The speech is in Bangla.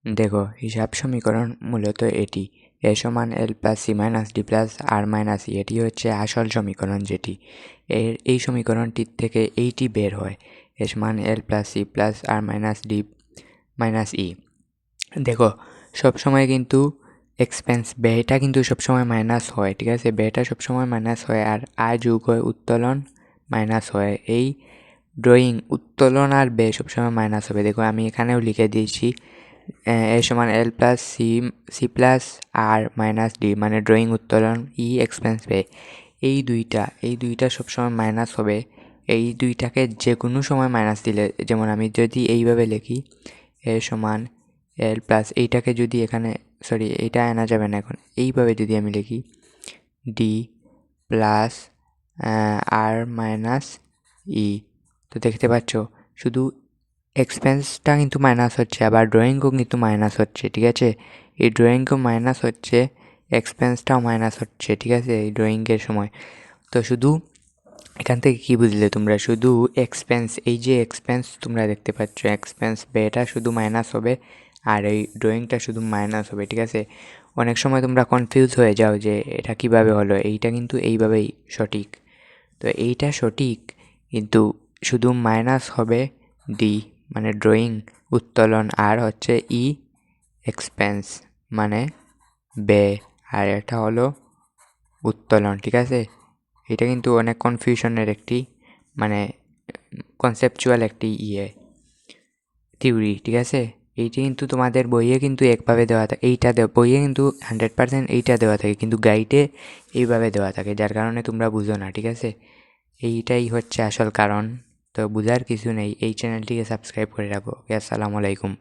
দেখো হিসাব সমীকরণ মূলত এটি এ সমান L plus C minus D plus R minus E, এটি হচ্ছে আসল সমীকরণ যেটি এই সমীকরণটির থেকে এইটি বের হয় এ সমান L plus C plus R minus D minus E. দেখো সবসময় কিন্তু এক্সপেন্স ব্যয়টা কিন্তু সবসময় মাইনাস হয়, ঠিক আছে, ব্যয়টা সবসময় মাইনাস হয় আর আয় যোগ হয় উত্তোলন মাইনাস হয়। এই ড্রয়িং উত্তোলন আর ব্যয় সবসময় মাইনাস হবে। দেখো আমি এখানেও লিখে দিয়েছি এ সমান L plus C plus R minus D, মানে ড্রয়িং উত্তোলন ই এক্সপেন্স ব্যয়, এই দুইটা সবসময় মাইনাস হবে। এই দুইটাকে যে কোনো সময় মাইনাস দিলে, যেমন আমি যদি এইভাবে লিখি এ সমান এল প্লাস, এইটাকে যদি এখানে এইটা আনা যাবে না, এখন এইভাবে যদি আমি লিখি ডি প্লাস আর মাইনাস ই, তো দেখতে পাচ্ছ শুধু এক্সপেন্সটা কিন্তু মাইনাস হচ্ছে, আবার ড্রয়িংও কিন্তু মাইনাস হচ্ছে, ঠিক আছে, এই ড্রয়িংও মাইনাস হচ্ছে, এক্সপেন্সটাও মাইনাস হচ্ছে, ঠিক আছে, এই ড্রয়িংয়ের সময়। তো শুধু এখান থেকে কী বুঝলে তোমরা, শুধু এক্সপেন্স, এই যে এক্সপেন্স তোমরা দেখতে পাচ্ছ, এক্সপেন্স ব্যয়টা শুধু মাইনাস হবে আর এই ড্রয়িংটা শুধু মাইনাস হবে, ঠিক আছে। অনেক সময় তোমরা কনফিউজ হয়ে যাও যে এটা কিভাবে হলো, এইটা কিন্তু এইভাবেই সঠিক। তো এইটা সঠিক, কিন্তু শুধু মাইনাস হবে ডি মানে ড্রয়িং উত্তোলন, আর হচ্ছে ই এক্সপেন্স মানে ব্যয়, আর এটা হলো উত্তোলন, ঠিক আছে। এটা কিন্তু অনেক কনফিউশনের একটি মানে কনসেপচুয়াল একটি থিওরি, ঠিক আছে। এইটি কিন্তু তোমাদের বইয়ে কিন্তু একভাবে দেওয়া থাকে, বইয়ে কিন্তু 100% এইটা দেওয়া থাকে, কিন্তু গাইডে এইভাবে দেওয়া থাকে, যার কারণে তোমরা বুঝো না, ঠিক আছে। এইটাই হচ্ছে আসল কারণ। তো বোঝার কিছু নেই, এই চ্যানেলটিকে সাবস্ক্রাইব করে রাখো। আসসালামু আলাইকুম।